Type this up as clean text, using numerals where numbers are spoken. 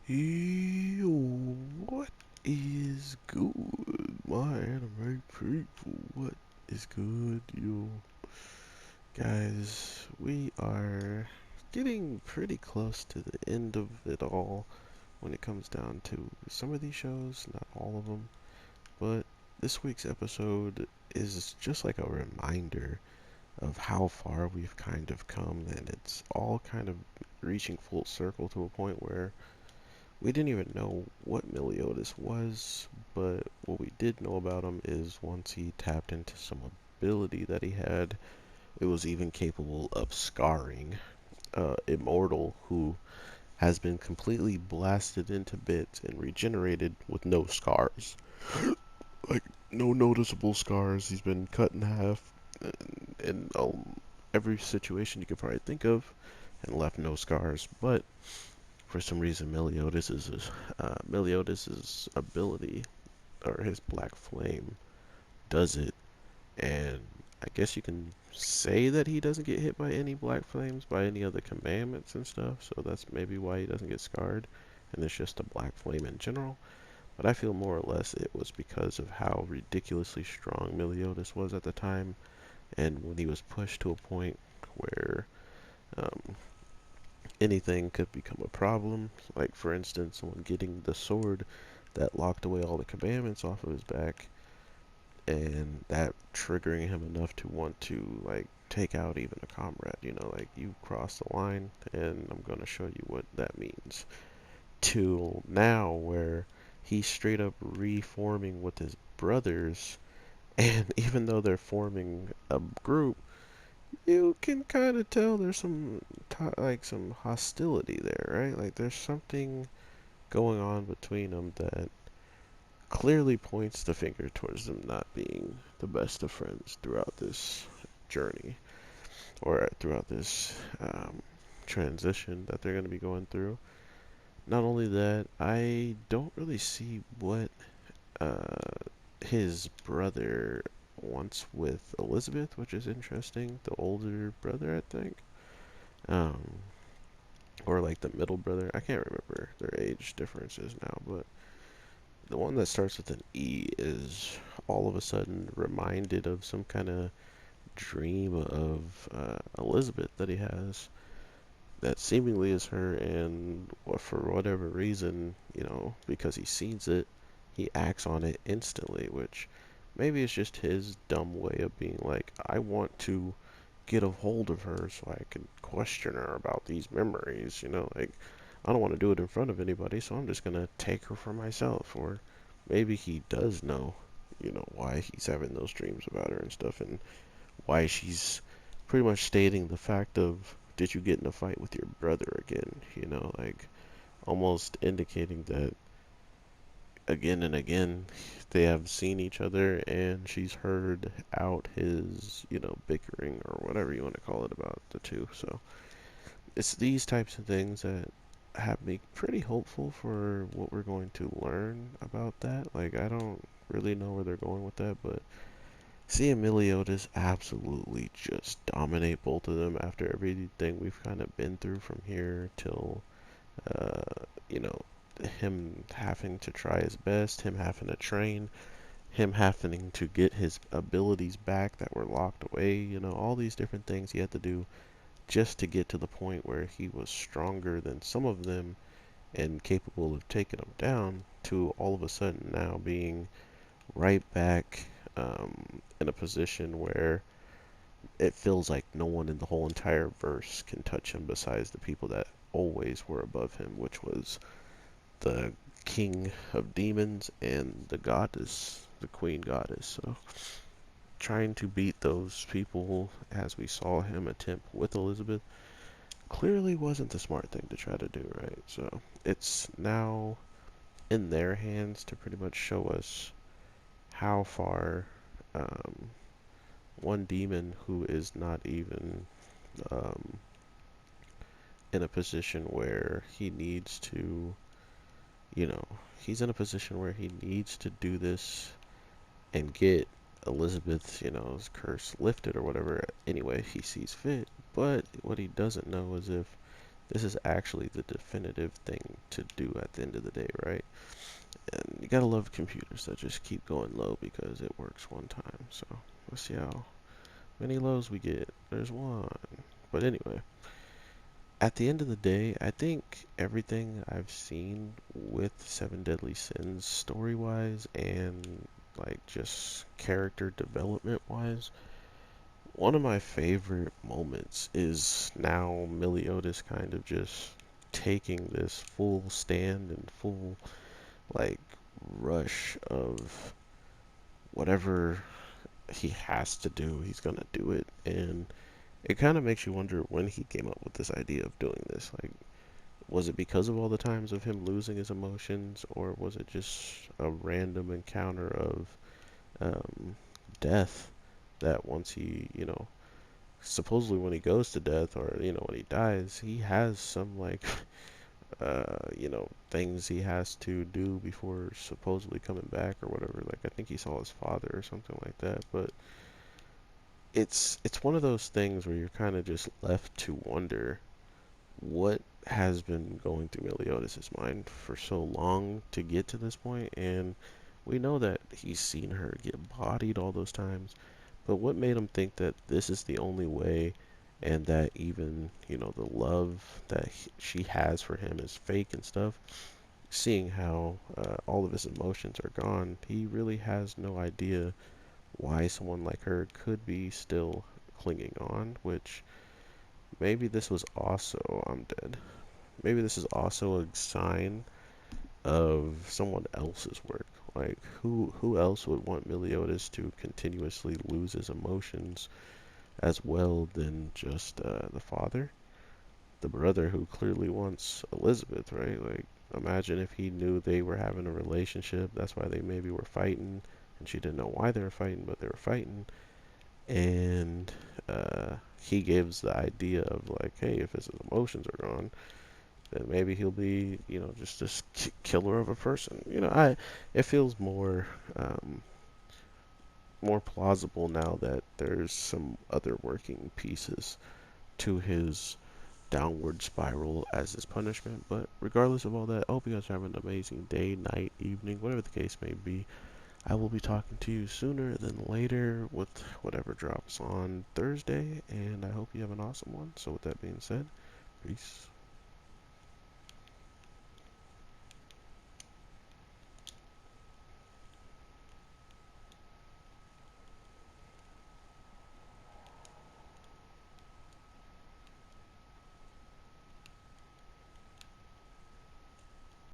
Yo, what is good, my anime people? What is good, yo? Guys, we are getting pretty close to the end of it all when it comes down to some of these shows, not all of them, but this week's episode is just like a reminder of how far we've kind of come, and it's all kind of reaching full circle to a point where we didn't even know what Meliodas was, but what we did know about him is once he tapped into some ability that he had, it was even capable of scarring Immortal, who has been completely blasted into bits and regenerated with no scars. Like, no noticeable scars. He's been cut in half in every situation you could probably think of and left no scars. But for some reason, Meliodas' ability, or his black flame, does it, and I guess you can say that he doesn't get hit by any black flames by any other commandments and stuff, so that's maybe why he doesn't get scarred, and it's just a black flame in general. But I feel more or less it was because of how ridiculously strong Meliodas was at the time, and when he was pushed to a point where um, anything could become a problem. Like, for instance, someone getting the sword that locked away all the commandments off of his back, and that triggering him enough to want to, like, take out even a comrade. You know, like, you cross the line, and I'm going to show you what that means. To now, where he's straight up reforming with his brothers, and even though they're forming a group, you can kind of tell there's some hostility there, right? Like there's something going on between them that clearly points the finger towards them not being the best of friends throughout this journey or throughout this transition that they're going to be going through. Not only that, I don't really see what uh, his brother wants with Elizabeth, which is interesting. The older brother, I think. Um, or like the middle brother. I can't remember their age differences now, but the one that starts with an E is all of a sudden reminded of some kind of dream of Elizabeth that he has that seemingly is her, and for whatever reason, because he sees it, he acts on it instantly, which maybe it's just his dumb way of being like, I want to get a hold of her so I can question her about these memories, like I don't want to do it in front of anybody, so I'm just gonna take her for myself. Or maybe he does know, why he's having those dreams about her and stuff, and why she's pretty much stating the fact of, did you get in a fight with your brother again? Like almost indicating that again and again they have seen each other and she's heard out his, bickering or whatever you want to call it about the two. So it's these types of things that have me pretty hopeful for what we're going to learn about that. Like, I don't really know where they're going with that, but seeing Meliodas absolutely just dominate both of them after everything we've kind of been through from here till, uh, you know, him having to try his best, him having to train, him having to get his abilities back that were locked away, all these different things he had to do just to get to the point where he was stronger than some of them and capable of taking them down, to all of a sudden now being right back in a position where it feels like no one in the whole entire verse can touch him besides the people that always were above him, which was the king of demons and the goddess, the queen goddess. So trying to beat those people, as we saw him attempt with Elizabeth, clearly wasn't the smart thing to try to do, right? So it's now in their hands to pretty much show us how far um, one demon who is not even um, in a position where he needs to, you know, he's in a position where he needs to do this and get Elizabeth's, curse lifted or whatever, anyway he sees fit. But what he doesn't know is if this is actually the definitive thing to do at the end of the day, right? And you gotta love computers that just keep going low because it works one time. So let's see how many lows we get. There's one. But anyway, at the end of the day, I think everything I've seen with Seven Deadly Sins story-wise and like just character development-wise, one of my favorite moments is now Meliodas kind of just taking this full stand and full like rush of whatever he has to do, he's gonna do it. And it kind of makes you wonder when he came up with this idea of doing this. Like, was it because of all the times of him losing his emotions, or was it just a random encounter of um, death that once he, supposedly when he goes to death or, when he dies, he has some like things he has to do before supposedly coming back or whatever. Like I think he saw his father or something like that. But it's one of those things where you're kind of just left to wonder what has been going through Meliodas' mind for so long to get to this point. And we know that he's seen her get bodied all those times, but what made him think that this is the only way, and that even, the love that she has for him is fake and stuff? Seeing how all of his emotions are gone, he really has no idea why someone like her could be still clinging on, which maybe this was also, I'm dead. Maybe this is also a sign of someone else's work. Like who else would want Meliodas to continuously lose his emotions as well than just the father, the brother who clearly wants Elizabeth, right? Like imagine if he knew they were having a relationship. That's why they maybe were fighting, and she didn't know why they were fighting, but they were fighting. And he gives the idea of like, hey, if his emotions are gone, then maybe he'll be, just this killer of a person. It feels more plausible now that there's some other working pieces to his downward spiral as his punishment. But regardless of all that, I hope you guys have an amazing day, night, evening, whatever the case may be. I will be talking to you sooner than later with whatever drops on Thursday, and I hope you have an awesome one. So with that being said, peace.